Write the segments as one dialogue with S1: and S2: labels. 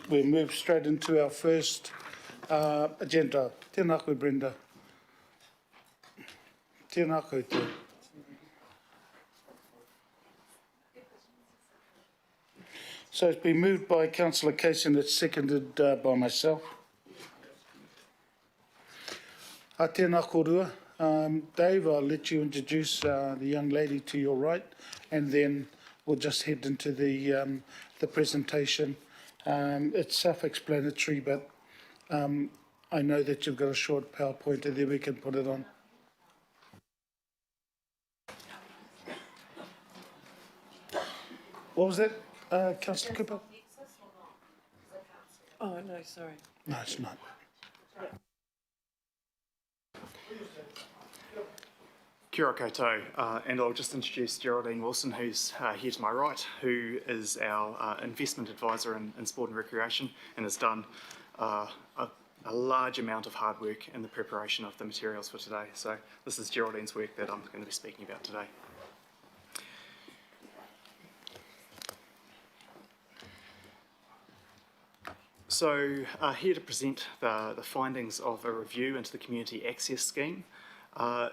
S1: we'll move straight into our first agenda. Tēnā koe, Brenda. Tēnā koutou. So it's been moved by Councillor Case and it's seconded by myself. Tēnā korua. Dave, I'll let you introduce the young lady to your right, and then we'll just head into the presentation. It's self-explanatory, but I know that you've got a short PowerPoint, and then we can put it on. What was that, Councillor Cooper?
S2: Oh, no, sorry.
S1: No, it's not.
S3: Kia ora koutou, and I'll just introduce Geraldine Wilson, who's here to my right, who is our investment advisor in sport and recreation, and has done a large amount of hard work in the preparation of the materials for today. So this is Geraldine's work that I'm going to be speaking about today. So here to present the findings of a review into the Community Access Scheme.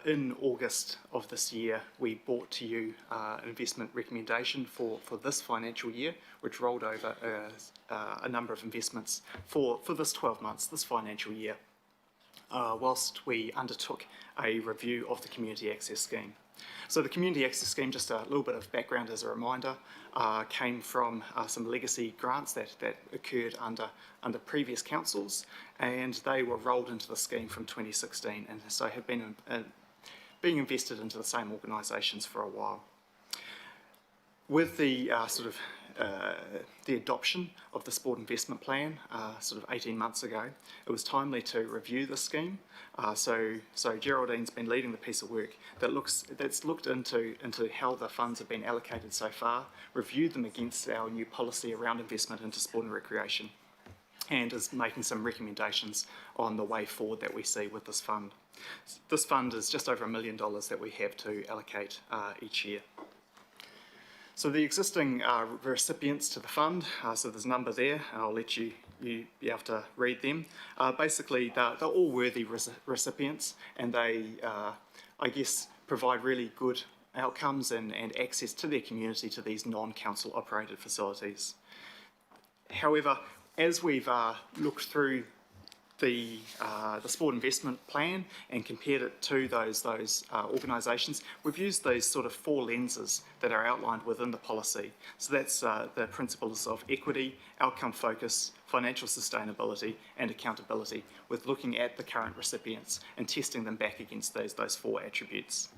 S3: In August of this year, we brought to you an investment recommendation for this financial year, which rolled over a number of investments for this 12 months, this financial year, whilst we undertook a review of the Community Access Scheme. So the Community Access Scheme, just a little bit of background as a reminder, came from some legacy grants that occurred under previous councils, and they were rolled into the scheme from 2016, and so have been being invested into the same organisations for a while. With the the adoption of the Sport Investment Plan sort of 18 months ago, it was timely to review the scheme. So Geraldine's been leading the piece of work that's looked into how the funds have been allocated so far, reviewed them against our new policy around investment into sport and recreation, and is making some recommendations on the way forward that we see with this fund. This fund is just over $1 million that we have to allocate each year. So the existing recipients to the fund, so there's a number there, I'll let you be able to read them. Basically, they're all worthy recipients, and they, I guess, provide really good outcomes and access to their community to these non-council operated facilities. However, as we've looked through the sport investment plan and compared it to those organisations, we've used those sort of four lenses that are outlined within the policy. So that's the principles of equity, outcome focus, financial sustainability and accountability, with looking at the current recipients and testing them back against those four attributes.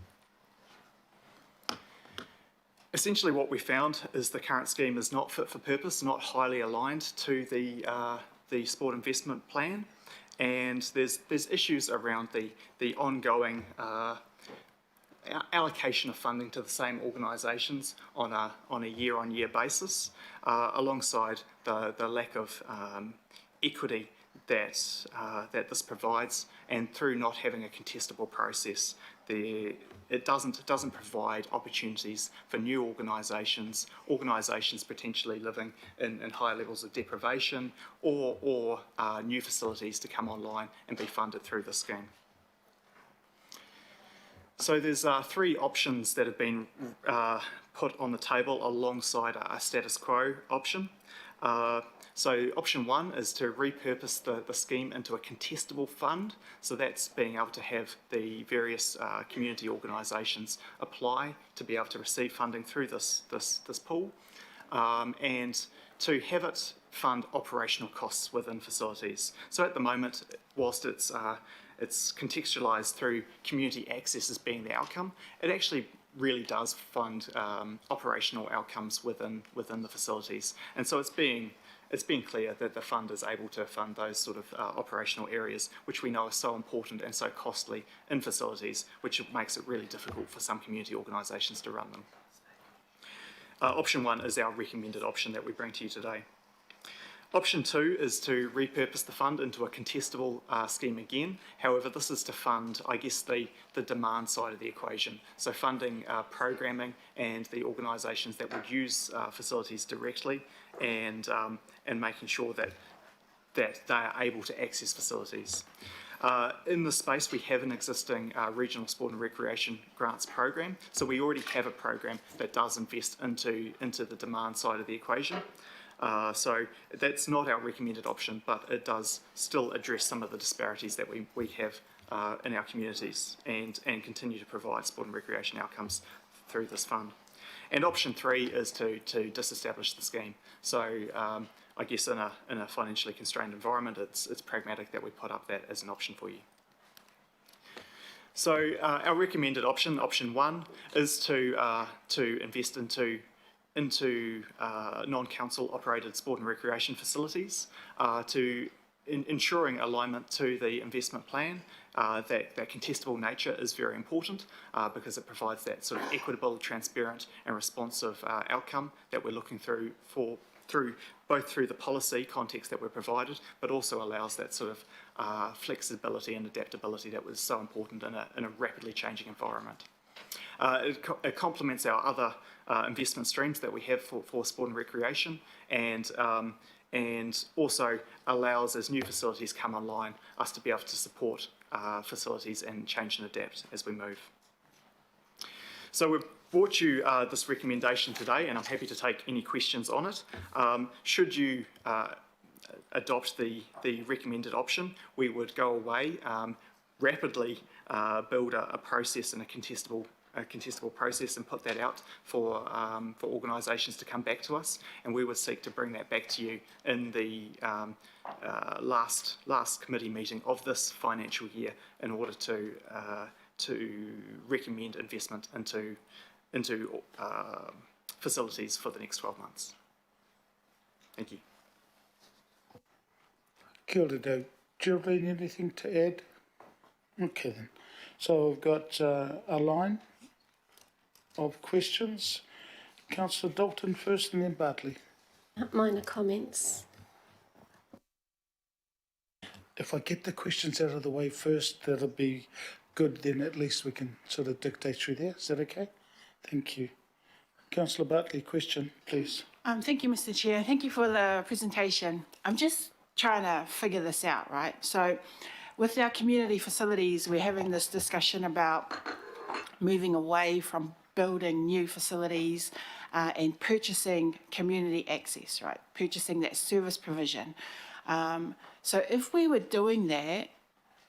S3: Essentially what we found is the current scheme is not fit for purpose, not highly aligned to the sport investment plan, and there's issues around the ongoing allocation of funding to the same organisations on a year-on-year basis, alongside the lack of equity that this provides, and through not having a contestable process, it doesn't provide opportunities for new organisations potentially living in higher levels of deprivation, or new facilities to come online and be funded through the scheme. So there's three options that have been put on the table alongside a status quo option. So option one is to repurpose the scheme into a contestable fund. So that's being able to have the various community organisations apply to be able to receive funding through this pool, and to have it fund operational costs within facilities. So at the moment, whilst it's contextualised through community access as being the outcome, it actually really does fund operational outcomes within the facilities. And so it's being clear that the fund is able to fund those sort of operational areas, which we know are so important and so costly in facilities, which makes it really difficult for some community organisations to run them. Option one is our recommended option that we bring to you today. Option 2 is to repurpose the fund into a contestable scheme again. However, this is to fund, I guess, the demand side of the equation. So funding programming and the organisations that would use facilities directly, and making sure that they are able to access facilities. In this space, we have an existing regional sport and recreation grants program. So we already have a program that does invest into the demand side of the equation. So that's not our recommended option, but it does still address some of the disparities that we have in our communities, and continue to provide sport and recreation outcomes through this fund. And option 3 is to disestablish the scheme. So I guess in a financially constrained environment, it's pragmatic that we put up that as an option for you. So our recommended option, option 1, is to invest into non-council operated sport and recreation facilities, ensuring alignment to the investment plan. That contestable nature is very important because it provides that sort of equitable, transparent and responsive outcome that we're looking through both through the policy context that we're provided, but also allows that sort of flexibility and adaptability that was so important in a rapidly changing environment. It complements our other investment streams that we have for sport and recreation, and also allows, as new facilities come online, us to be able to support facilities and change and adapt as we move. So we've brought you this recommendation today, and I'm happy to take any questions on it. Should you adopt the recommended option, we would go away, rapidly build a process and a contestable process and put that out for organisations to come back to us, and we would seek to bring that back to you in the last committee meeting of this financial year in order to recommend investment into facilities for the next 12 months. Thank you.
S1: Kia ora, Dave. Geraldine, anything to add? Okay then. So we've got a line of questions. Councillor Dalton first and then Bartley.
S2: Minor comments.
S1: If I get the questions out of the way first, that'll be good, then at least we can sort of dictate through there. Is that okay? Thank you. Councillor Bartley, question, please.
S4: Thank you, Mr. Chair. Thank you for the presentation. I'm just trying to figure this out, right? So with our community facilities, we're having this discussion about moving away from building new facilities and purchasing community access, right? Purchasing that service provision. So if we were doing that,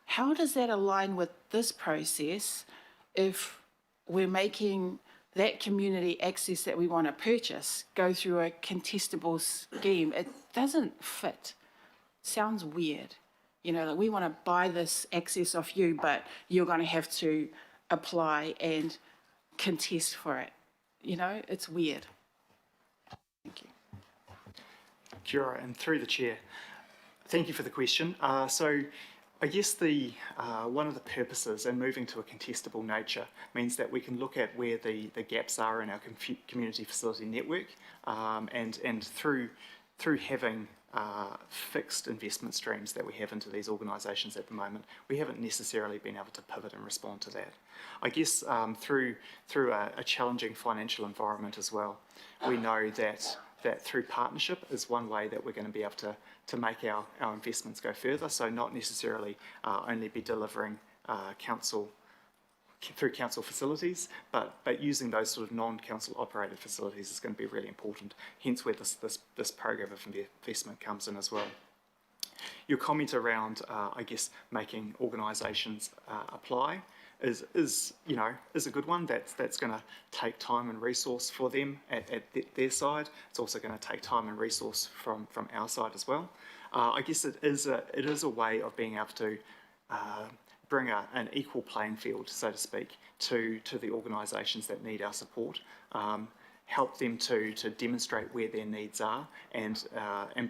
S4: how does that align with this process if we're making that community access that we want to purchase go through a contestable scheme? It doesn't fit. Sounds weird. You know, like we want to buy this access off you, but you're going to have to apply and contest for it. You know, it's weird. Thank you.
S3: Kia ora, and through the chair, thank you for the question. So I guess one of the purposes in moving to a contestable nature means that we can look at where the gaps are in our community facility network, and through having fixed investment streams that we have into these organisations at the moment, we haven't necessarily been able to pivot and respond to that. I guess through a challenging financial environment as well, we know that through partnership is one way that we're going to be able to make our investments go further. So not necessarily only be delivering through council facilities, but using those sort of non-council operated facilities is going to be really important. Hence where this program of investment comes in as well. Your comment around, I guess, making organisations apply is a good one. That's going to take time and resource for them at their side. It's also going to take time and resource from our side as well. I guess it is a way of being able to bring an equal playing field, so to speak, to the organisations that need our support. Help them to demonstrate where their needs are, and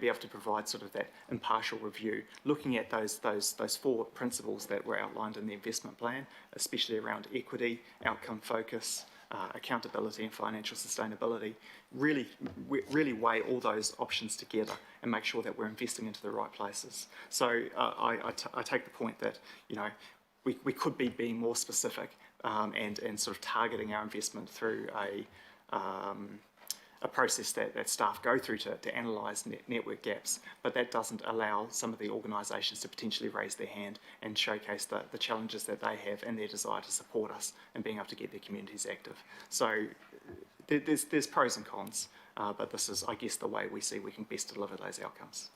S3: be able to provide sort of that impartial review, looking at those 4 principles that were outlined in the investment plan, especially around equity, outcome focus, accountability and financial sustainability, really weigh all those options together and make sure that we're investing into the right places. So I take the point that, you know, we could be being more specific and sort of targeting our investment through a process that staff go through to analyse network gaps, but that doesn't allow some of the organisations to potentially raise their hand and showcase the challenges that they have and their desire to support us in being able to get their communities active. So there's pros and cons, but this is, I guess, the way we see we can best deliver those outcomes.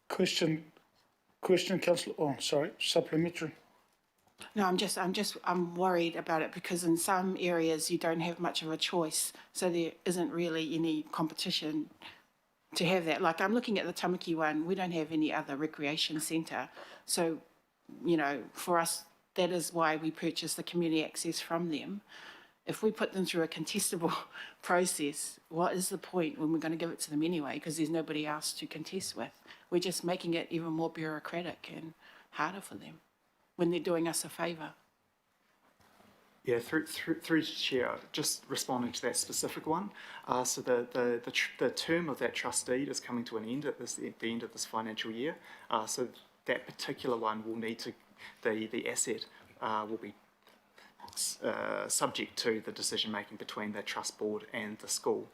S1: Question, Councillor. Oh, sorry, supplementary.
S4: No, I'm worried about it because in some areas you don't have much of a choice, so there isn't really any competition to have that. Like I'm looking at the Tamaki one, we don't have any other recreation centre, so you know, for us that is why we purchase the community access from them. If we put them through a contestable process, what is the point when we're going to give it to them anyway? Because there's nobody else to contest with. We're just making it even more bureaucratic and harder for them when they're doing us a favour.
S3: Yeah, through the Chair, just responding to that specific one. So the term of that trust deed is coming to an end at the end of this financial year. So that particular one will need to, the asset will be subject to the decision making between the trust board and the school,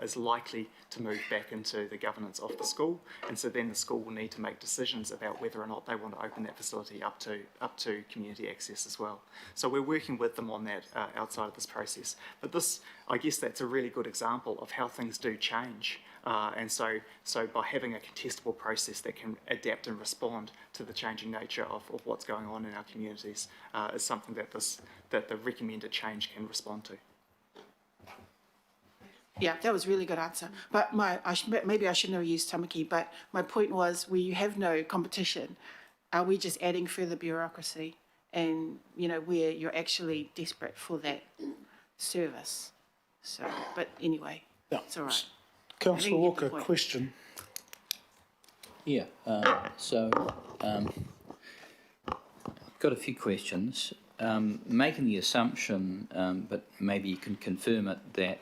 S3: is likely to move back into the governance of the school, and so then the school will need to make decisions about whether or not they want to open that facility up to community access as well. So we're working with them on that outside of this process. But this, I guess, that's a really good example of how things do change. And so by having a contestable process that can adapt and respond to the changing nature of what's going on in our communities is something that the recommended change can respond to.
S4: Yeah, that was a really good answer. But maybe I shouldn't have used Tamaki, but my point was we have no competition. Are we just adding further bureaucracy and, you know, where you're actually desperate for that service? So, but anyway,
S1: Yeah.
S4: it's all right.
S1: Councillor Walker,
S4: point.
S1: question.
S5: Yeah, got a few questions. Making the assumption, but maybe you can confirm it, that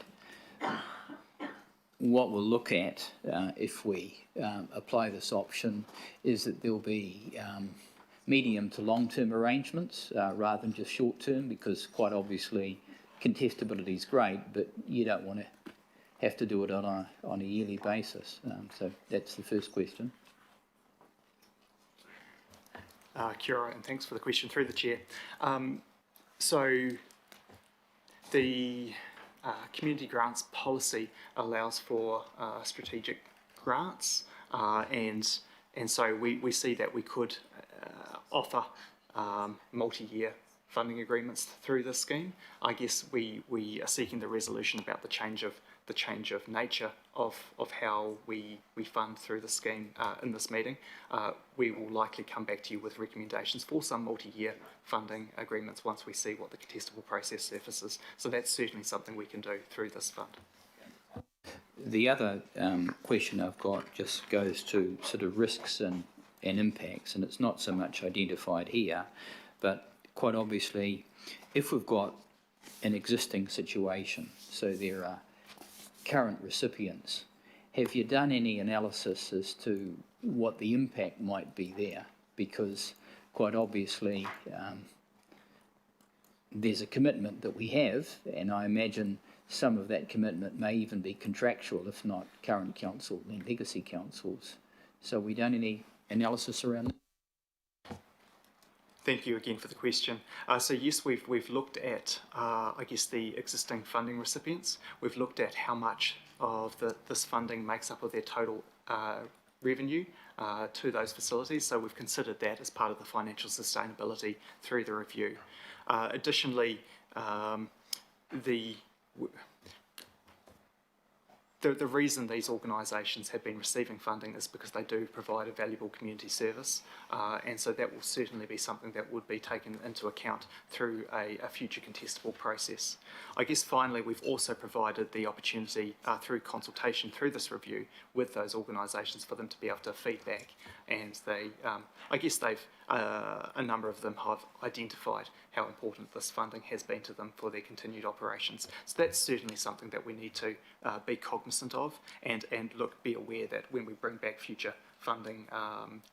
S5: what we'll look at if we apply this option is that there'll be medium to long-term arrangements rather than just short-term, because quite obviously contestability is great, but you don't want to have to do it on a yearly basis. So that's the first question.
S3: Kia ora, and thanks for the question through the Chair. So the community grants policy allows for strategic grants, and so we see that we could offer multi-year funding agreements through this scheme. I guess we are seeking the resolution about the change of nature of how we fund through the scheme in this meeting. We will likely come back to you with recommendations for some multi-year funding agreements once we see what the contestable process surfaces. So that's certainly something we can do through this fund.
S5: The other question I've got just goes to sort of risks and impacts, and it's not so much identified here, but quite obviously if we've got an existing situation, so there are current recipients, have you done any analysis as to what the impact might be there? Because quite obviously there's a commitment that we have, and I imagine some of that commitment may even be contractual, if not current council, then legacy councils. So we done any analysis around that?
S3: Thank you again for the question. So yes, we've looked at, I guess, the existing funding recipients. We've looked at how much of this funding makes up of their total revenue to those facilities. So we've considered that as part of the financial sustainability through the review. Additionally, the reason these organisations have been receiving funding is because they do provide a valuable community service, and so that will certainly be something that would be taken into account through a future contestable process. I guess finally we've also provided the opportunity through consultation through this review with those organisations for them to be able to feedback, and I guess they've a number of them have identified how important this funding has been to them for their continued operations. So that's certainly something that we need to be cognizant of and be aware that when we bring back future funding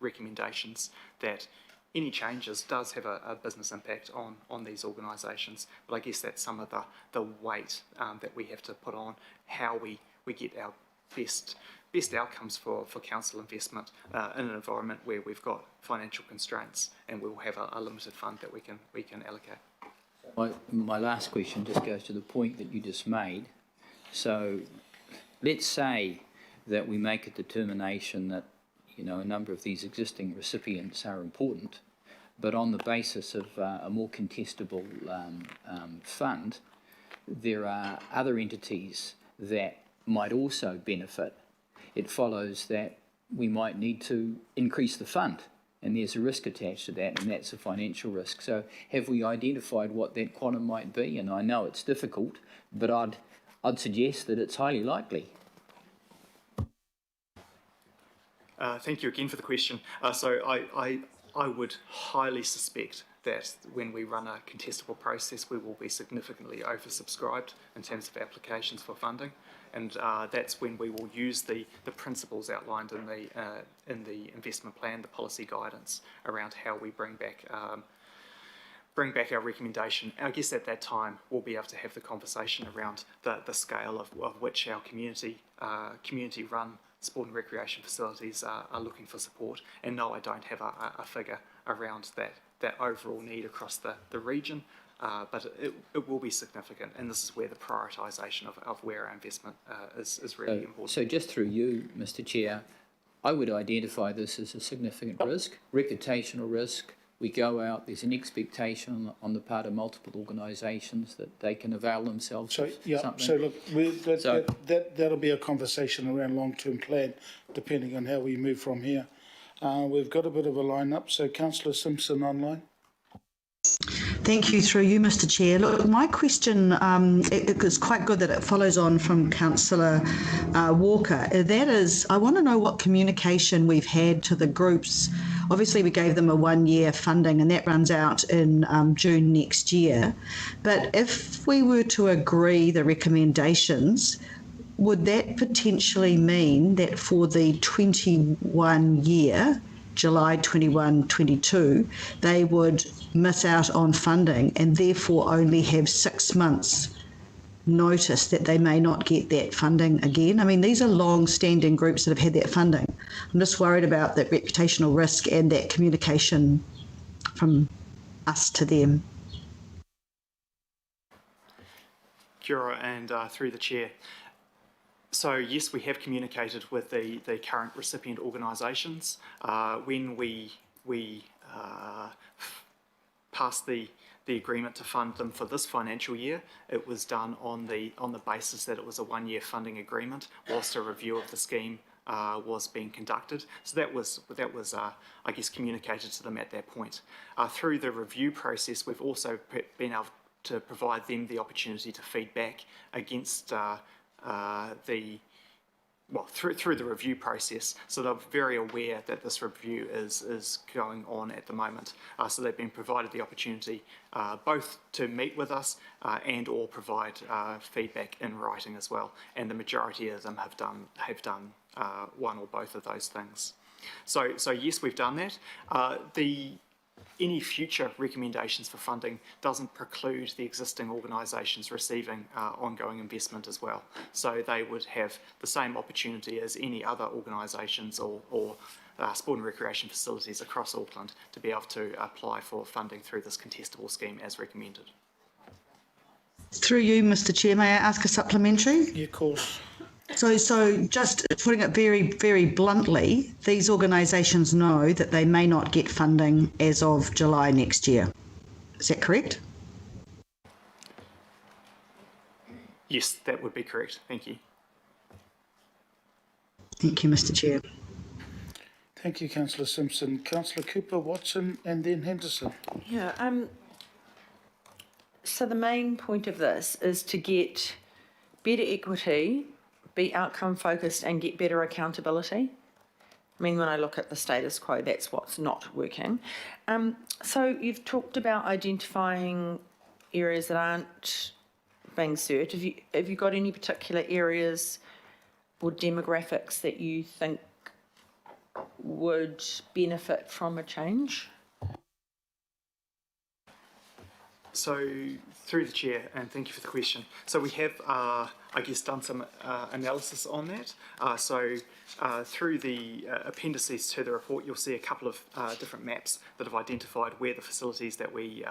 S3: recommendations, that any changes does have a business impact on these organisations. But I guess that's some of the weight that we have to put on how we get our best outcomes for council investment in an environment where we've got financial constraints and we will have a limited fund that we can allocate.
S5: My last question just goes to the point that you just made. So let's say that we make a determination that, you know, a number of these existing recipients are important, but on the basis of a more contestable fund, there are other entities that might also benefit. It follows that we might need to increase the fund, and there's a risk attached to that, and that's a financial risk. So have we identified what that quantum might be? And I know it's difficult, but I'd suggest that it's highly likely.
S3: Thank you again for the question. So I would highly suspect that when we run a contestable process, we will be significantly oversubscribed in terms of applications for funding, and that's when we will use the principles outlined in the investment plan, the policy guidance around how we bring back our recommendation. I guess at that time we'll be able to have the conversation around the scale of which our community-run sport and recreation facilities are looking for support. And no, I don't have a figure around that overall need across the region, but it will be significant, and this is where the prioritisation of where our investment is really important.
S5: So just through you, Mr. Chair, I would identify this as a significant risk, reputational risk. We go out, there's an expectation on the part of multiple organisations that they can avail themselves of something.
S1: So look, that'll be a conversation around long-term plan, depending on how we move from here. We've got a bit of a line-up, so Councillor Simpson online.
S6: Thank you, through you, Mr. Chair. Look, my question, it is quite good that it follows on from Councillor Walker. That is, I want to know what communication we've had to the groups. Obviously, we gave them a one-year funding, and that runs out in June next year. But if we were to agree the recommendations, would that potentially mean that for the 21 year, July 21-22, they would miss out on funding and therefore only have 6 months notice that they may not get that funding again? I mean, these are long-standing groups that have had that funding. I'm just worried about that reputational risk and that communication from us to them.
S3: Kia ora, and through the chair. So yes, we have communicated with the current recipient organisations. When we passed the agreement to fund them for this financial year, it was done on the basis that it was a one-year funding agreement, whilst a review of the scheme was being conducted. So that was I guess communicated to them at that point. Through the review process, we've also been able to provide them the opportunity to feed back against through the review process, so they're very aware that this review is going on at the moment. So they've been provided the opportunity both to meet with us and or provide feedback in writing as well. And the majority of them have done one or both of those things. So yes, we've done that. Any future recommendations for funding doesn't preclude the existing organisations receiving ongoing investment as well. So they would have the same opportunity as any other organisations or sport and recreation facilities across Auckland to be able to apply for funding through this contestable scheme as recommended.
S6: Through you, Mr. Chair, may I ask a supplementary?
S1: Yeah, of course.
S6: So just putting it very, very bluntly, these organisations know that they may not get funding as of July next year. Is that correct?
S3: Yes, that would be correct. Thank you.
S6: Thank you, Mr. Chair.
S1: Thank you, Councillor Simpson. Councillor Cooper, Watson, and then Henderson.
S7: Yeah. So the main point of this is to get better equity, be outcome focused, and get better accountability. I mean, when I look at the status quo, that's what's not working. So you've talked about identifying areas that aren't being served. Have you got any particular areas or demographics that you think would benefit from a change?
S3: So, through the chair, and thank you for the question. So we have, I guess, done some analysis on that. Through the appendices to the report, you'll see a couple of different maps that have identified where the facilities that we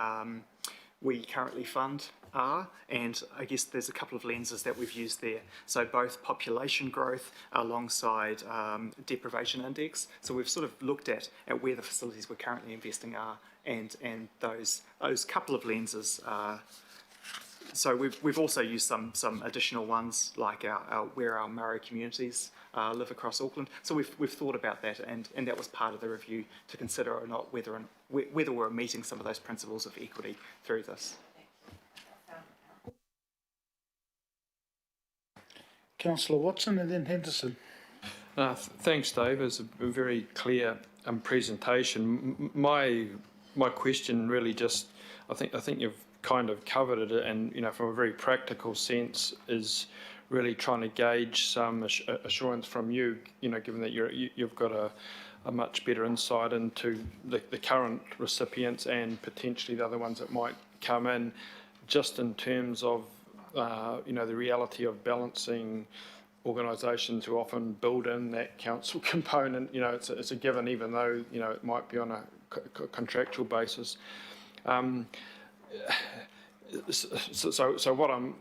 S3: currently fund are, and I guess there's a couple of lenses that we've used there. So both population growth alongside deprivation index. So we've sort of looked at where the facilities we're currently investing are, and those couple of lenses. So we've also used some additional ones like where our Maori communities live across Auckland. So we've thought about that, and that was part of the review to consider or not whether we're meeting some of those principles of equity through this.
S1: Councillor Watson and then Henderson.
S8: Thanks, Dave. It was a very clear presentation. My question really just, I think you've kind of covered it, and from a very practical sense, is really trying to gauge some assurance from you. Given that you've got a much better insight into the current recipients and potentially the other ones that might come in, just in terms of the reality of balancing organisations who often build in that council component. It's a given, even though it might be on a contractual basis. So what I'm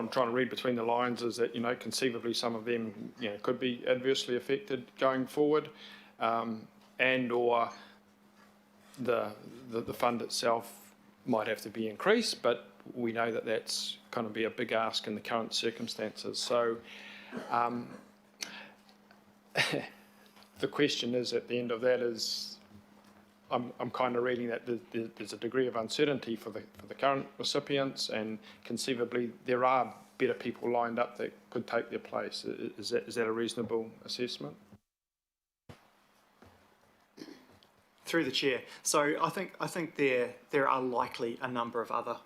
S8: trying to read between the lines is that conceivably some of them could be adversely affected going forward, and or the fund itself might have to be increased, but we know that that's going to be a big ask in the current circumstances. So the question is, at the end of that, is I'm kind of reading that there's a degree of uncertainty for the current recipients, and conceivably there are better people lined up that could take their place. Is that a reasonable assessment?
S3: Through the chair. So I think there are likely a number of other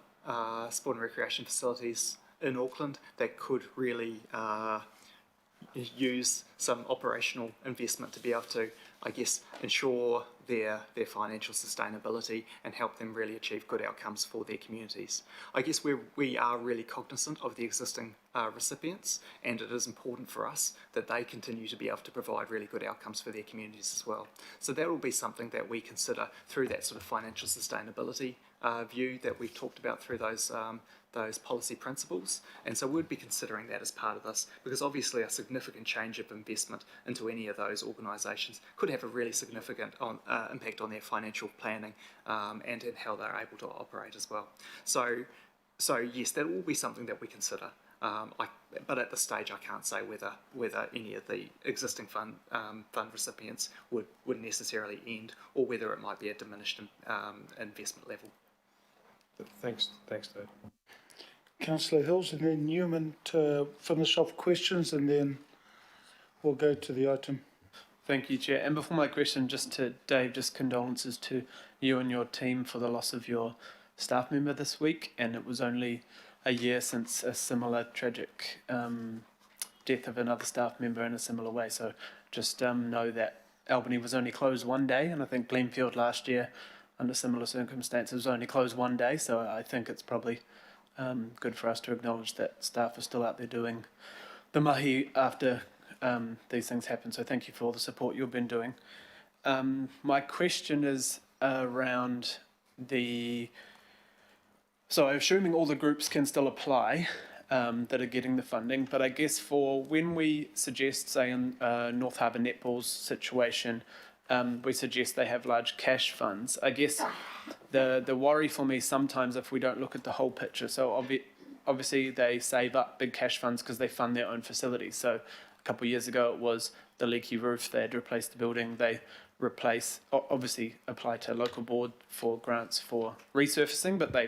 S3: sport and recreation facilities in Auckland that could really use some operational investment to be able to, I guess, ensure their financial sustainability and help them really achieve good outcomes for their communities. I guess we are really cognizant of the existing recipients, and it is important for us that they continue to be able to provide really good outcomes for their communities as well. So that will be something that we consider through that sort of financial sustainability view that we've talked about through those policy principles, and so we'd be considering that as part of this, because obviously a significant change of investment into any of those organisations could have a really significant impact on their financial planning and in how they're able to operate as well. So yes, that will be something that we consider. But at this stage, I can't say whether any of the existing fund recipients would necessarily end, or whether it might be a diminished investment level.
S8: Thanks, Dave.
S1: Councillor Hills and then Newman to finish off questions, and then we'll go to the item.
S9: Thank you, Chair. And before my question, just to Dave, just condolences to you and your team for the loss of your staff member this week. And it was only a year since a similar tragic death of another staff member in a similar way. So just know that Albany was only closed one day, and I think Glenfield last year, under similar circumstances, was only closed one day. So I think it's probably good for us to acknowledge that staff are still out there doing the mahi after these things happen. So thank you for all the support you've been doing. My question is around so assuming all the groups can still apply that are getting the funding, but I guess for when we suggest, say in North Harbour Netball's situation, we suggest they have large cash funds. I guess the worry for me sometimes, if we don't look at the whole picture, so obviously they save up big cash funds because they fund their own facilities. So a couple of years ago it was the leaky roof, they had to replace the building, they obviously apply to local board for grants for resurfacing, but they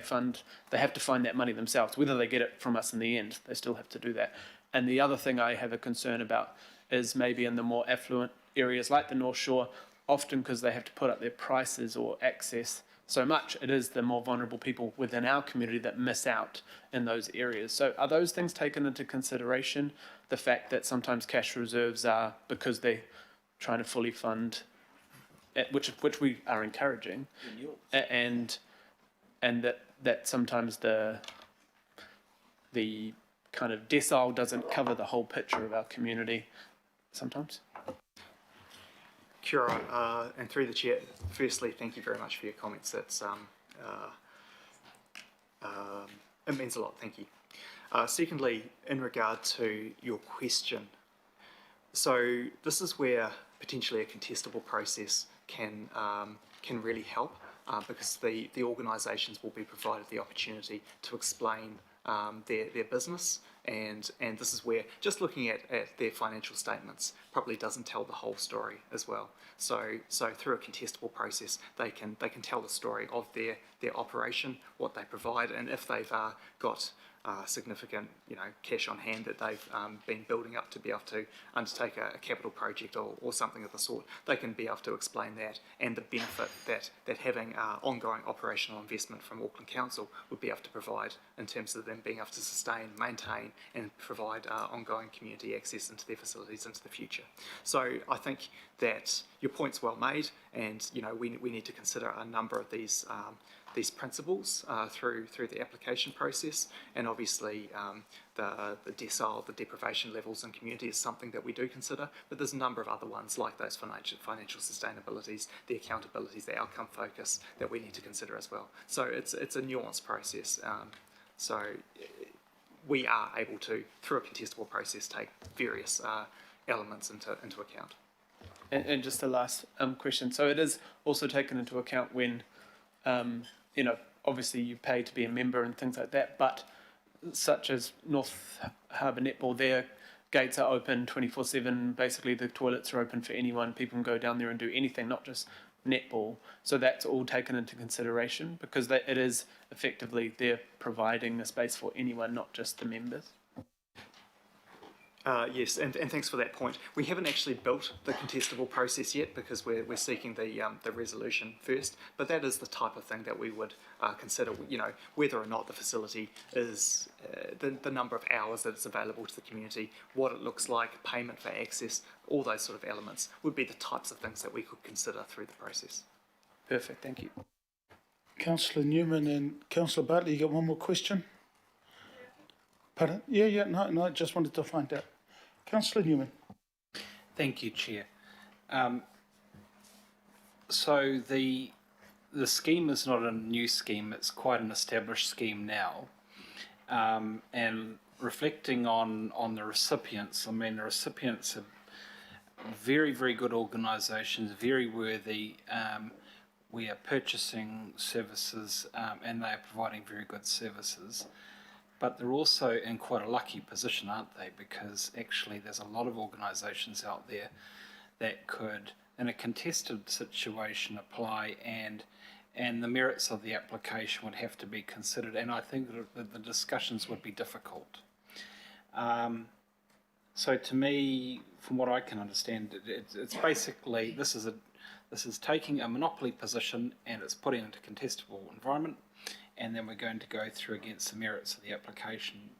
S9: have to find that money themselves. Whether they get it from us in the end, they still have to do that. And the other thing I have a concern about is maybe in the more affluent areas like the North Shore, often because they have to put up their prices or access so much, it is the more vulnerable people within our community that miss out in those areas. So are those things taken into consideration? The fact that sometimes cash reserves are, because they're trying to fully fund, which we are encouraging, and that sometimes the kind of decile doesn't cover the whole picture of our community sometimes.
S3: Kia ora, and through the chair, firstly, thank you very much for your comments. It means a lot, thank you. Secondly, in regard to your question, so this is where potentially a contestable process can really help, because the organisations will be provided the opportunity to explain their business, and this is where just looking at their financial statements probably doesn't tell the whole story as well. So through a contestable process, they can tell the story of their operation, what they provide, and if they've got significant cash on hand that they've been building up to be able to undertake a capital project or something of the sort, they can be able to explain that and the benefit that having ongoing operational investment from Auckland Council would be able to provide in terms of them being able to sustain, maintain and provide ongoing community access into their facilities into the future. So I think that your point's well made, and we need to consider a number of these principles through the application process, and obviously the decile, the deprivation levels in community is something that we do consider, but there's a number of other ones like those financial sustainabilities, the accountabilities, the outcome focus that we need to consider as well. So it's a nuanced process. So we are able to, through a contestable process, take various elements into account.
S9: And just the last question. So it is also taken into account when obviously you pay to be a member and things like that, but such as North Harbour Netball, their gates are open 24/7. Basically, the toilets are open for anyone. People can go down there and do anything, not just netball. So that's all taken into consideration, because it is effectively they're providing a space for anyone, not just the members.
S3: Yes, and thanks for that point. We haven't actually built the contestable process yet because we're seeking the resolution first, but that is the type of thing that we would consider, whether or not the facility is, the number of hours that it's available to the community, what it looks like, payment for access, all those sort of elements would be the types of things that we could consider through the process.
S9: Perfect, thank you.
S1: Councillor Newman and Councillor Bartley, you got one more question? Pardon? Yeah, no, I just wanted to find out. Councillor Newman.
S10: Thank you, Chair. So the scheme is not a new scheme, it's quite an established scheme now. And reflecting on the recipients, I mean, the recipients are very, very good organisations, very worthy. We are purchasing services and they are providing very good services. But they're also in quite a lucky position, aren't they? Because actually there's a lot of organisations out there that could, in a contested situation, apply, and the merits of the application would have to be considered, and I think that the discussions would be difficult. So to me, from what I can understand, it's basically, this is taking a monopoly position and it's putting it into a contestable environment, and then we're going to go through against the merits of the application.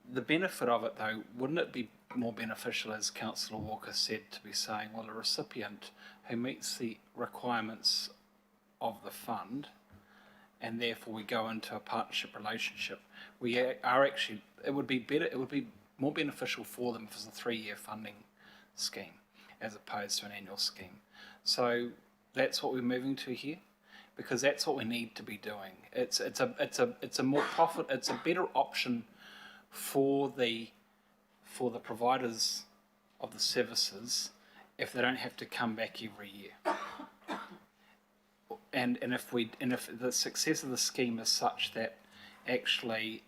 S10: The benefit of it, though, wouldn't it be more beneficial, as Councillor Walker said, to be saying, well, a recipient who meets the requirements of the fund, and therefore we go into a partnership relationship, we are actually, it would be more beneficial for them if it's a 3-year funding scheme as opposed to an annual scheme. So that's what we're moving to here, because that's what we need to be doing. It's a more profit. It's a better option for the providers of the services if they don't have to come back every year. And if the success of the scheme is such that actually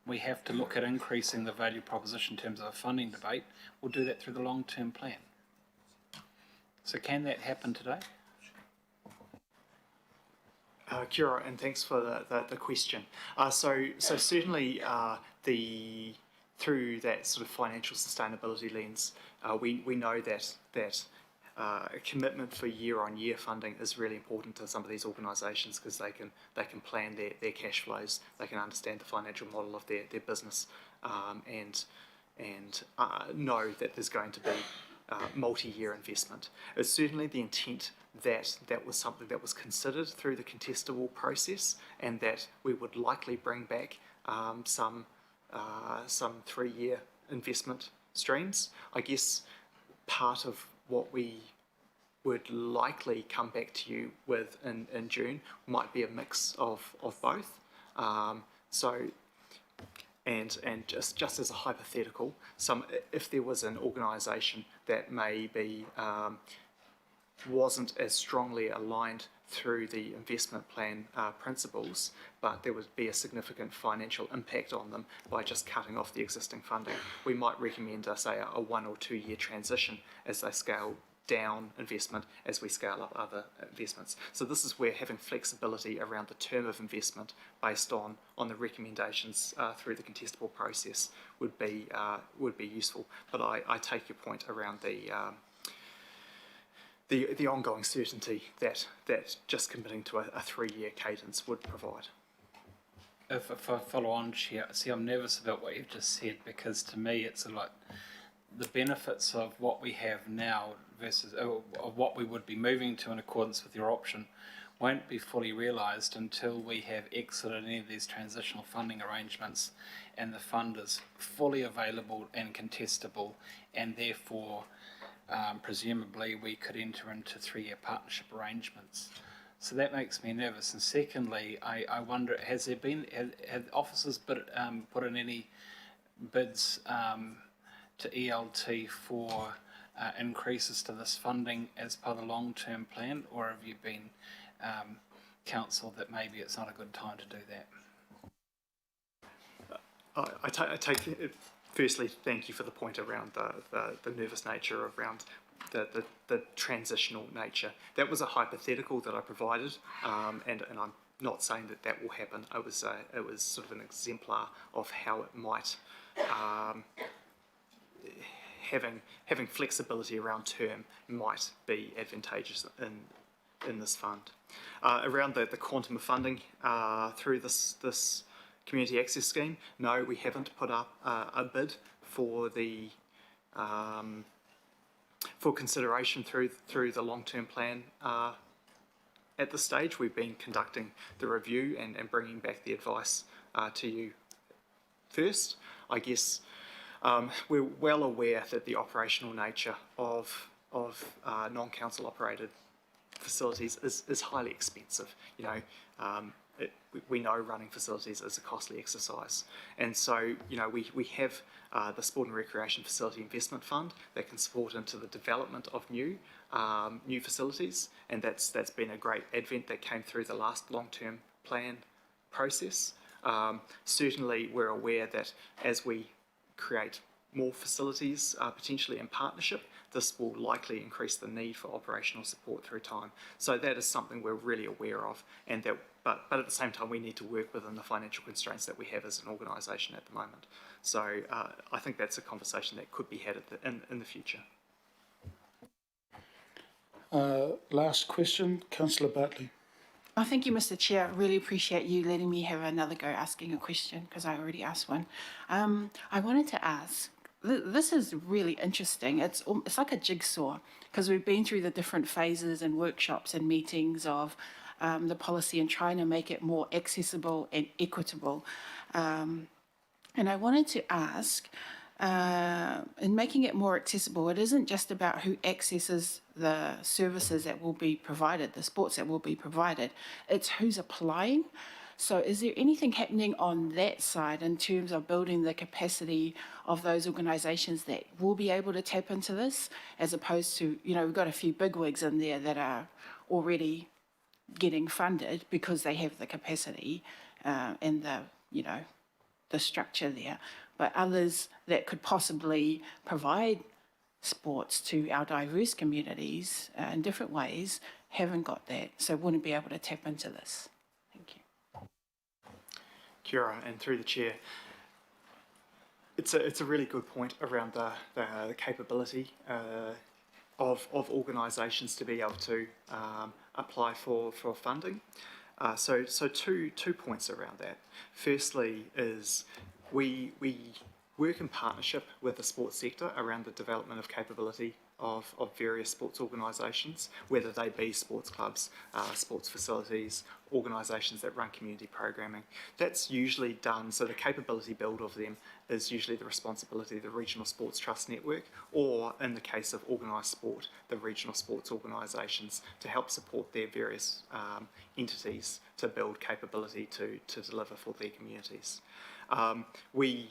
S10: we have to look at increasing the value proposition in terms of a funding debate, we'll do that through the long-term plan. So can that happen today?
S3: Kia ora, and thanks for the question. So certainly the through that sort of financial sustainability lens, we know that a commitment for year-on-year funding is really important to some of these organisations, because they can plan their cash flows, they can understand the financial model of their business, and know that there's going to be multi-year investment. It's certainly the intent that that was something that was considered through the contestable process, and that we would likely bring back some 3-year investment streams. I guess part of what we would likely come back to you with in June might be a mix of both. And just as a hypothetical, if there was an organisation that maybe wasn't as strongly aligned through the investment plan principles, but there would be a significant financial impact on them by just cutting off the existing funding, we might recommend, say, a 1 or 2 year transition as they scale down investment as we scale up other investments. So this is where having flexibility around the term of investment based on the recommendations through the contestable process would be useful. But I take your point around the ongoing certainty that just committing to a 3-year cadence would provide.
S10: If I follow on, Chair, see, I'm nervous about what you've just said, because to me it's like the benefits of what we have now versus of what we would be moving to in accordance with your option won't be fully realised until we have exited any of these transitional funding arrangements and the fund is fully available and contestable, and therefore presumably we could enter into 3-year partnership arrangements. So that makes me nervous. And secondly, I wonder, have officers put in any bids to ELT for increases to this funding as per the long-term plan, or have you been counselled that maybe it's not a good time to do that?
S3: I take it. Firstly, thank you for the point around the nervous nature around the transitional nature. That was a hypothetical that I provided, and I'm not saying that will happen. It was sort of an exemplar of how it might. Having flexibility around term might be advantageous in this fund. Around the quantum of funding through this community access scheme, no, we haven't put up a bid for the for consideration through the long-term plan. At this stage, we've been conducting the review and bringing back the advice to you first. I guess we're well aware that the operational nature of non-council operated facilities is highly expensive. You know, we know running facilities is a costly exercise, and so we have the Sport and Recreation Facility Investment Fund that can support into the development of new facilities, and that's been a great advent that came through the last long-term plan process. Certainly, we're aware that as we create more facilities, potentially in partnership, this will likely increase the need for operational support through time. So that is something we're really aware of, and but at the same time we need to work within the financial constraints that we have as an organisation at the moment. So I think that's a conversation that could be had in the future.
S1: Last question, Councillor Bartley.
S4: Oh, thank you, Mr. Chair. I really appreciate you letting me have another go asking a question, because I already asked one. I wanted to ask, this is really interesting. It's like a jigsaw, because we've been through the different phases and workshops and meetings of the policy and trying to make it more accessible and equitable. And I wanted to ask, in making it more accessible, it isn't just about who accesses the services that will be provided, the sports that will be provided, it's who's applying. So is there anything happening on that side in terms of building the capacity of those organisations that will be able to tap into this, as opposed to, we've got a few bigwigs in there that are already getting funded because they have the capacity and the structure there, but others that could possibly provide sports to our diverse communities in different ways haven't got that, so wouldn't be able to tap into this. Thank you.
S3: Kia ora, and through the chair. it's a really good point around the capability of organisations to be able to apply for funding. So two points around that. Firstly is we work in partnership with the sports sector around the development of capability of various sports organisations, whether they be sports clubs, sports facilities, organisations that run community programming. That's usually done, so the capability build of them is usually the responsibility of the Regional Sports Trust Network, or in the case of organised sport, the regional sports organisations, to help support their various entities to build capability to deliver for their communities. We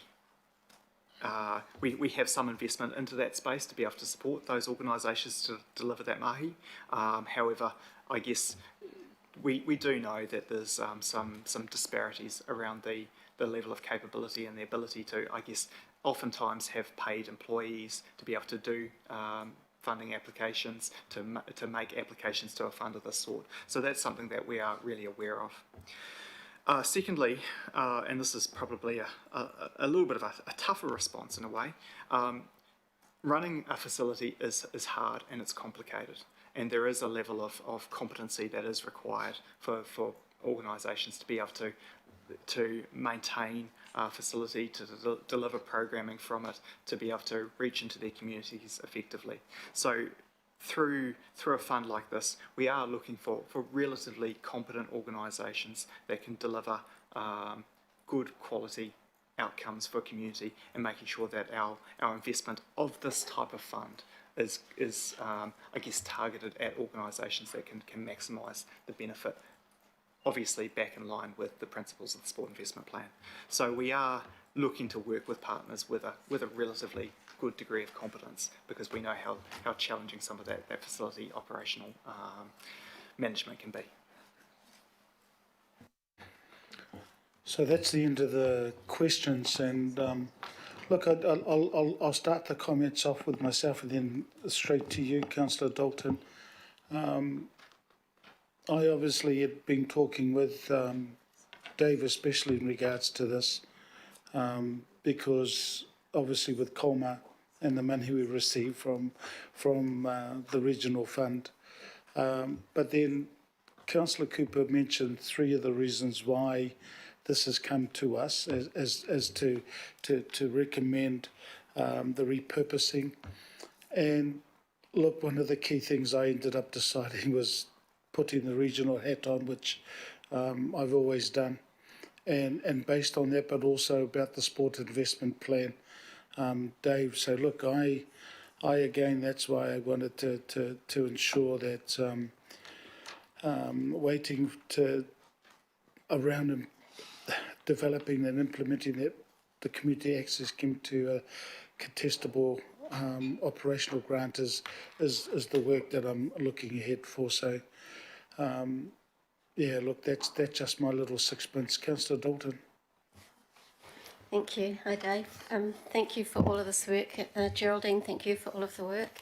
S3: have some investment into that space to be able to support those organisations to deliver that mahi. However, I guess we do know that there's some disparities around the level of capability and the ability to, I guess, oftentimes have paid employees to be able to do funding applications, to make applications to a fund of this sort. So that's something that we are really aware of. Secondly, and this is probably a little bit of a tougher response in a way, running a facility is hard and it's complicated, and there is a level of competency that is required for organisations to be able to maintain a facility, to deliver programming from it, to be able to reach into their communities effectively. So through a fund like this, we are looking for relatively competent organisations that can deliver good quality outcomes for community, and making sure that our investment of this type of fund is I guess, targeted at organisations that can maximise the benefit, obviously back in line with the principles of the Sport Investment Plan. So we are looking to work with partners with a relatively good degree of competence, because we know how challenging some of that facility operational management can be.
S1: So that's the end of the questions, and look, I'll start the comments off with myself and then straight to you, Councillor Dalton. I obviously had been talking with Dave, especially in regards to this, because obviously with Colma and the money we received from the regional fund. But then Councillor Cooper mentioned three of the reasons why this has come to us as to recommend the repurposing. And look, one of the key things I ended up deciding was putting the regional hat on, which I've always done. And based on that, but also about the sport investment plan, Dave. So look, I again, that's why I wanted to ensure that waiting to around developing and implementing that the community access scheme to a contestable operational grant is the work that I'm looking ahead for. So yeah, look, that's just my little sixpence. Councillor Dalton.
S2: Thank you. Hi, Dave. Thank you for all of this work. Geraldine, thank you for all of the work.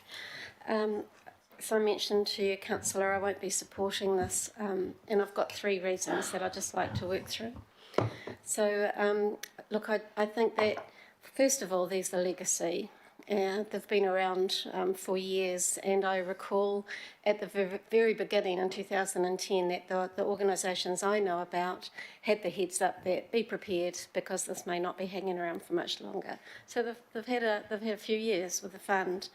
S2: So I mentioned to you, Councillor, I won't be supporting this, and I've got three reasons that I'd just like to work through. So, look, I think that, first of all, there's the legacy. They've been around for years, and I recall at the very beginning in 2010 that the organisations I know about had the heads up that be prepared, because this may not be hanging around for much longer. So they've had a few years with the fund.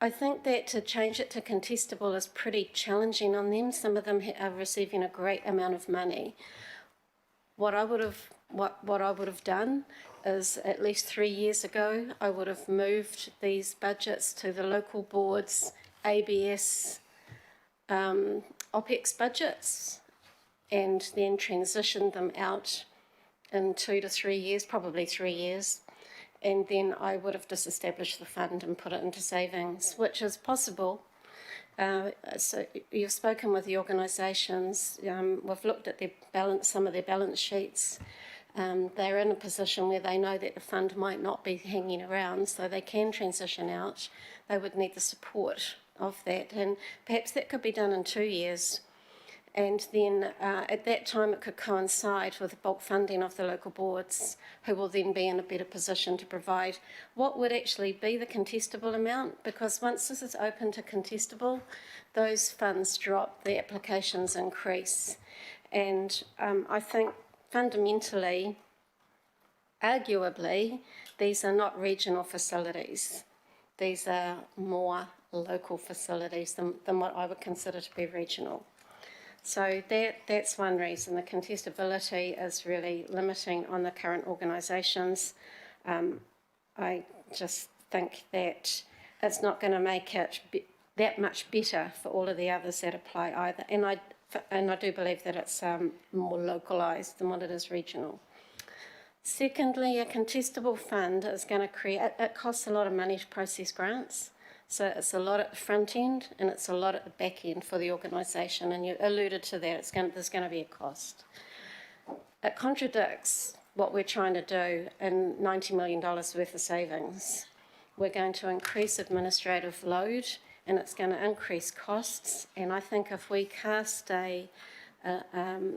S2: I think that to change it to contestable is pretty challenging on them. Some of them are receiving a great amount of money. What I would have done is, at least 3 years ago, I would have moved these budgets to the local boards, ABS, OPEX budgets, and then transitioned them out in 2 to 3 years, probably 3 years. And then I would have disestablished the fund and put it into savings, which is possible. So you've spoken with the organisations. We've looked at some of their balance sheets. They're in a position where they know that the fund might not be hanging around, so they can transition out. They would need the support of that, and perhaps that could be done in 2 years. And then at that time, it could coincide with the bulk funding of the local boards, who will then be in a better position to provide what would actually be the contestable amount, because once this is open to contestable, those funds drop, the applications increase. And I think fundamentally, arguably, these are not regional facilities. These are more local facilities than what I would consider to be regional. So that's one reason. The contestability is really limiting on the current organisations. I just think that it's not going to make it that much better for all of the others that apply either. And I do believe that it's more localised than what it is regional. Secondly, a contestable fund is going to create, it costs a lot of money to process grants. So it's a lot at the front end and it's a lot at the back end for the organisation, and you alluded to that, there's going to be a cost. It contradicts what we're trying to do in $90 million worth of savings. We're going to increase administrative load and it's going to increase costs, and I think if we cast a lean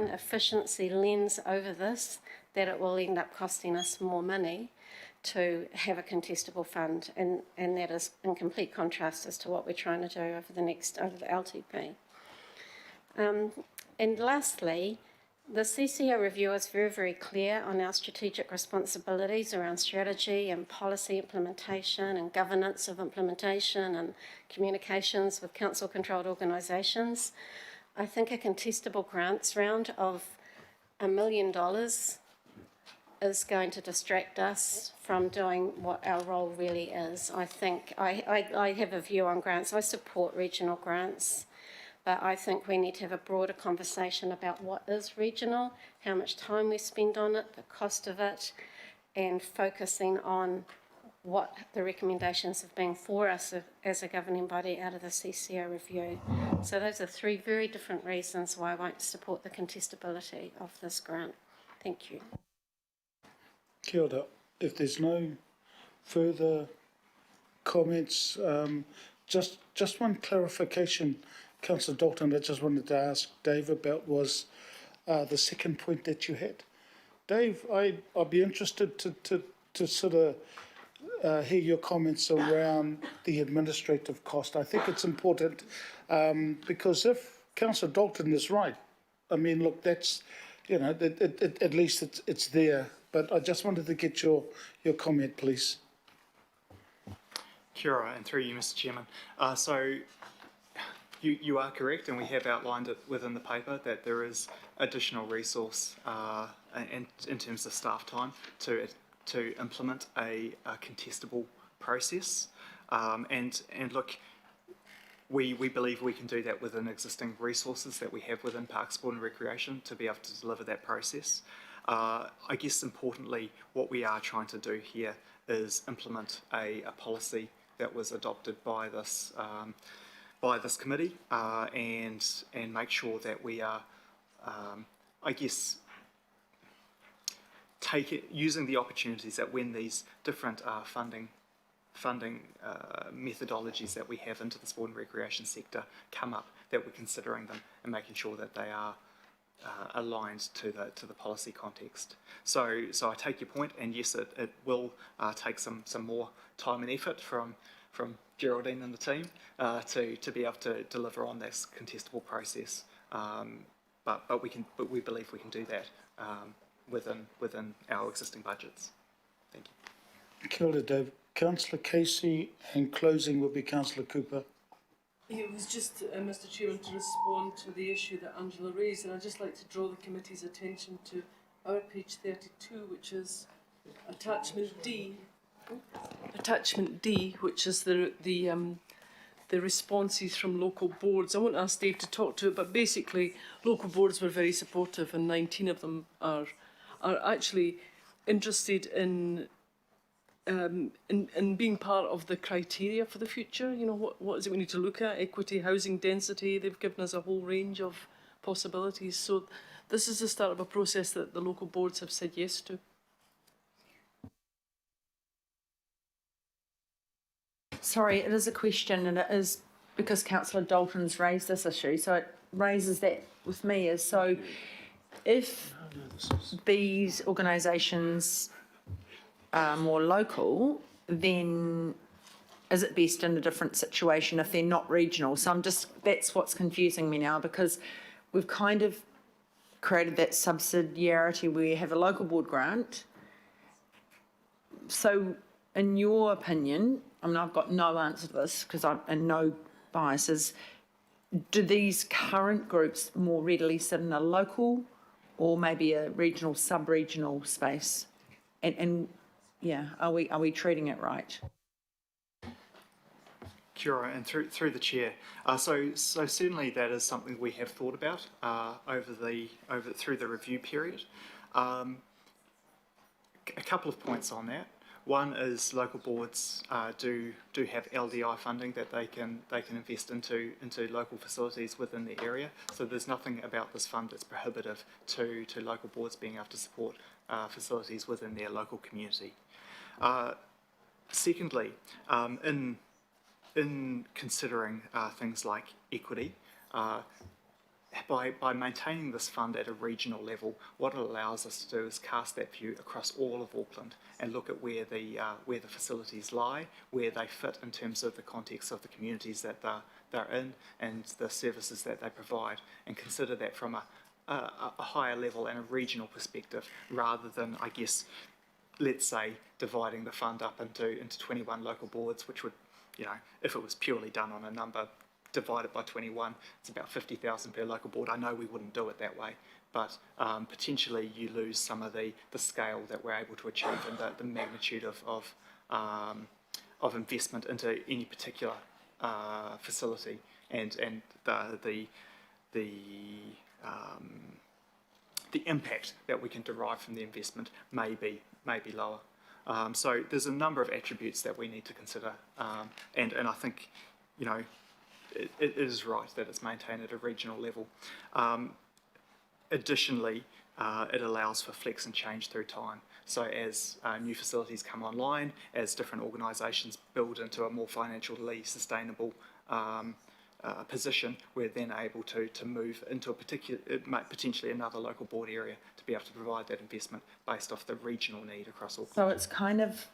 S2: efficiency lens over this, that it will end up costing us more money to have a contestable fund, and that is in complete contrast as to what we're trying to do over the LTP. And lastly, the CCO review is very, very clear on our strategic responsibilities around strategy and policy implementation and governance of implementation and communications with council-controlled organisations. I think a contestable grants round of $1 million is going to distract us from doing what our role really is. I think I have a view on grants. I support regional grants, but I think we need to have a broader conversation about what is regional, how much time we spend on it, the cost of it, and focusing on what the recommendations have been for us as a governing body out of the CCO review. So those are three very different reasons why I won't support the contestability of this grant. Thank you.
S1: Kia ora. If there's no further comments, just one clarification, Councillor Dalton, I just wanted to ask Dave about was the second point that you had. Dave, I'd be interested to sort of hear your comments around the administrative cost. I think it's important because if Councillor Dalton is right, I mean, look, that's, you know, at least it's there. But I just wanted to get your comment, please.
S3: Kia ora, and through you, Mr. Chairman. So you are correct, and we have outlined it within the paper that there is additional resource in terms of staff time to implement a contestable process. And look, we believe we can do that within existing resources that we have within Parks, Sport and Recreation to be able to deliver that process. I guess importantly, what we are trying to do here is implement a policy that was adopted by this committee, and make sure that we are, I guess, using the opportunities that when these different funding methodologies that we have into the sport and recreation sector come up, that we're considering them and making sure that they are aligned to the policy context. So I take your point, and yes, it will take some more time and effort from Geraldine and the team to be able to deliver on this contestable process. But we believe we can do that within our existing budgets. Thank you.
S1: Kia ora, Dave. Councillor Casey, and closing will be Councillor Cooper.
S11: It was just, Mr. Chairman, to respond to the issue that Angela raised, and I'd just like to draw the committee's attention to our page 32, which is attachment D. Attachment D, which is the responses from local boards. I won't ask Dave to talk to it, but basically local boards were very supportive, and 19 of them are actually interested in being part of the criteria for the future. You know, what is it we need to look at? Equity, housing density. They've given us a whole range of possibilities. So this is the start of a process that the local boards have said yes to.
S7: Sorry, it is a question, and it is because Councillor Dalton's raised this issue, so it raises that with me is, so if these organisations are more local, then is it best in a different situation if they're not regional? So that's what's confusing me now, because we've kind of created that subsidiarity where you have a local board grant. So in your opinion, I mean, I've got no answer to this and no biases, do these current groups more readily sit in a local or maybe a regional, sub-regional space? And yeah, are we treating it right?
S3: Kia ora, and through the chair. So certainly that is something we have thought about through the review period. A couple of points on that. One is local boards do have LDI funding that they can invest into local facilities within the area. So there's nothing about this fund that's prohibitive to local boards being able to support facilities within their local community. Secondly, in considering things like equity, by maintaining this fund at a regional level, what it allows us to do is cast that view across all of Auckland and look at where the facilities lie, where they fit in terms of the context of the communities that they're in and the services that they provide, and consider that from a higher level and a regional perspective, rather than, I guess, let's say, dividing the fund up into 21 local boards, which would, if it was purely done on a number divided by 21, it's about 50,000 per local board. I know we wouldn't do it that way, but potentially you lose some of the scale that we're able to achieve and the magnitude of investment into any particular facility, and the impact that we can derive from the investment may be lower. So there's a number of attributes that we need to consider, and I think, it is right that it's maintained at a regional level. Additionally, it allows for flex and change through time. So as new facilities come online, as different organisations build into a more financially sustainable position, we're then able to move into potentially another local board area to be able to provide that investment based off the regional need across Auckland.
S7: So it's kind of,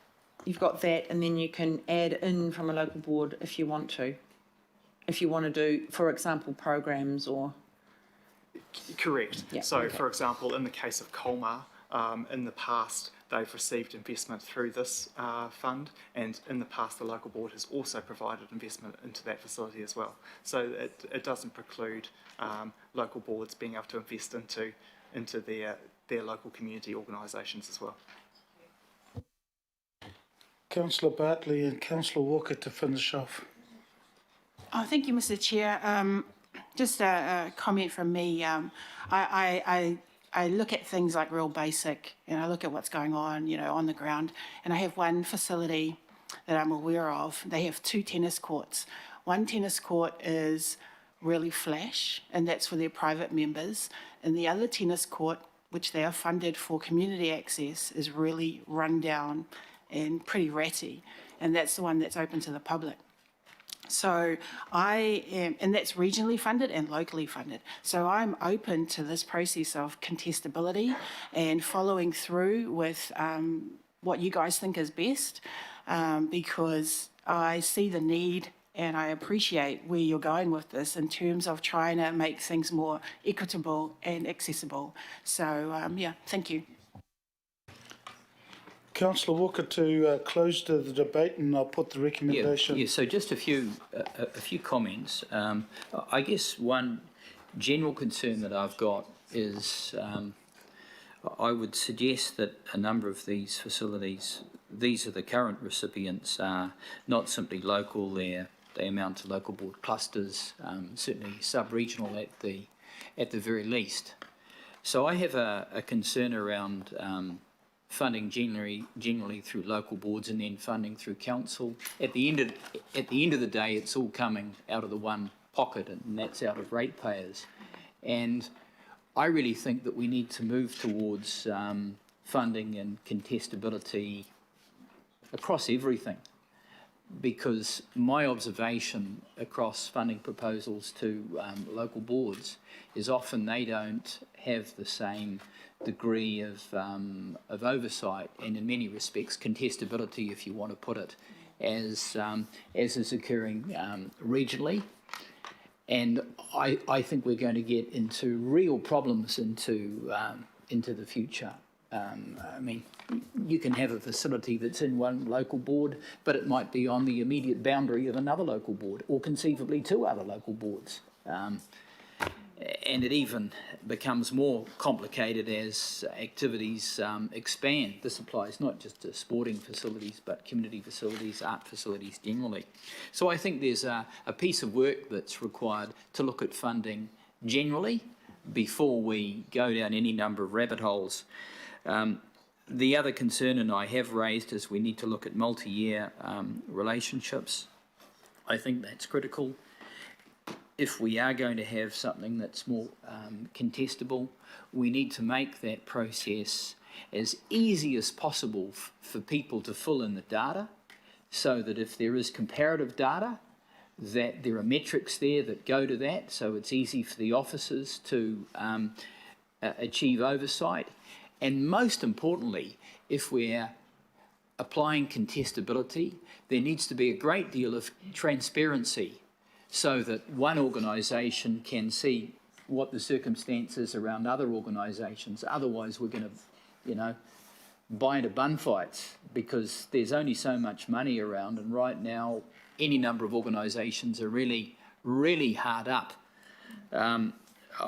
S7: you've got that, and then you can add in from a local board if you want to. If you want to do, for example, programs or...
S3: Correct.
S7: Yeah,
S3: so,
S7: okay.
S3: For example, in the case of Colmar, in the past, they've received investment through this fund, and in the past, the local board has also provided investment into that facility as well. So it doesn't preclude local boards being able to invest into their local community organisations as well.
S1: Councillor Bartley and Councillor Walker to finish off.
S4: Oh, thank you, Mr. Chair. Just a comment from me. I look at things like real basic, and I look at what's going on, on the ground. And I have one facility that I'm aware of. They have 2 tennis courts. One tennis court is really flash, and that's for their private members. And the other tennis court, which they are funded for community access, is really run down and pretty ratty. And that's the one that's open to the public. So and that's regionally funded and locally funded. So I'm open to this process of contestability and following through with what you guys think is best, because I see the need and I appreciate where you're going with this in terms of trying to make things more equitable and accessible. So, yeah, thank you.
S1: Councillor Walker to close the debate, and I'll put the recommendation.
S5: Yeah, so just a few comments. I guess one general concern that I've got is I would suggest that a number of these facilities, these are the current recipients, are not simply local, they amount to local board clusters, certainly sub-regional at the very least. So I have a concern around funding generally through local boards and then funding through council. At the end of the day, it's all coming out of the one pocket, and that's out of ratepayers. And I really think that we need to move towards funding and contestability across everything. because my observation across funding proposals to local boards is often they don't have the same degree of oversight and in many respects contestability, if you want to put it, as is occurring regionally. And I think we're going to get into real problems into the future. I mean, you can have a facility that's in one local board, but it might be on the immediate boundary of another local board, or conceivably two other local boards. And it even becomes more complicated as activities expand. This applies not just to sporting facilities, but community facilities, art facilities generally. So I think there's a piece of work that's required to look at funding generally before we go down any number of rabbit holes. The other concern, and I have raised, is we need to look at multi-year relationships. I think that's critical. If we are going to have something that's more contestable, we need to make that process as easy as possible for people to fill in the data, so that if there is comparative data, that there are metrics there that go to that, so it's easy for the officers to achieve oversight. And most importantly, if we're applying contestability, there needs to be a great deal of transparency so that one organisation can see what the circumstances around other organisations. Otherwise, we're going to, buy into bun fights, because there's only so much money around, and right now, any number of organisations are really, really hard up.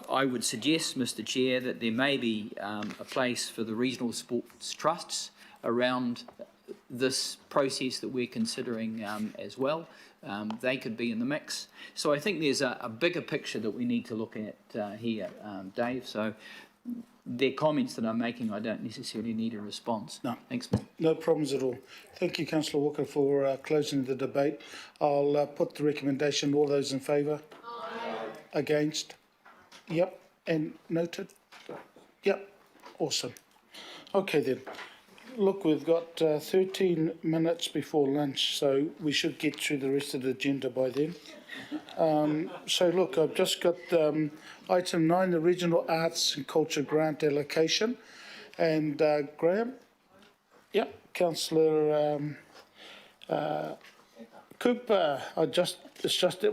S5: I would suggest, Mr. Chair, that there may be a place for the regional sports trusts around this process that we're considering as well. They could be in the mix. So I think there's a bigger picture that we need to look at here, Dave. So their comments that I'm making, I don't necessarily need a response.
S1: No.
S5: Thanks, mate.
S1: No problems at all. Thank you, Councillor Walker, for closing the debate. I'll put the recommendation. All those in favour? Aye. Against? Yep. And noted? Yep. Awesome. Okay then. Look, we've got 13 minutes before lunch, so we should get through the rest of the agenda by then. So look, I've just got item 9, the Regional Arts and Culture Grant Allocation. And Graham? Yep. Councillor Cooper, it's just that we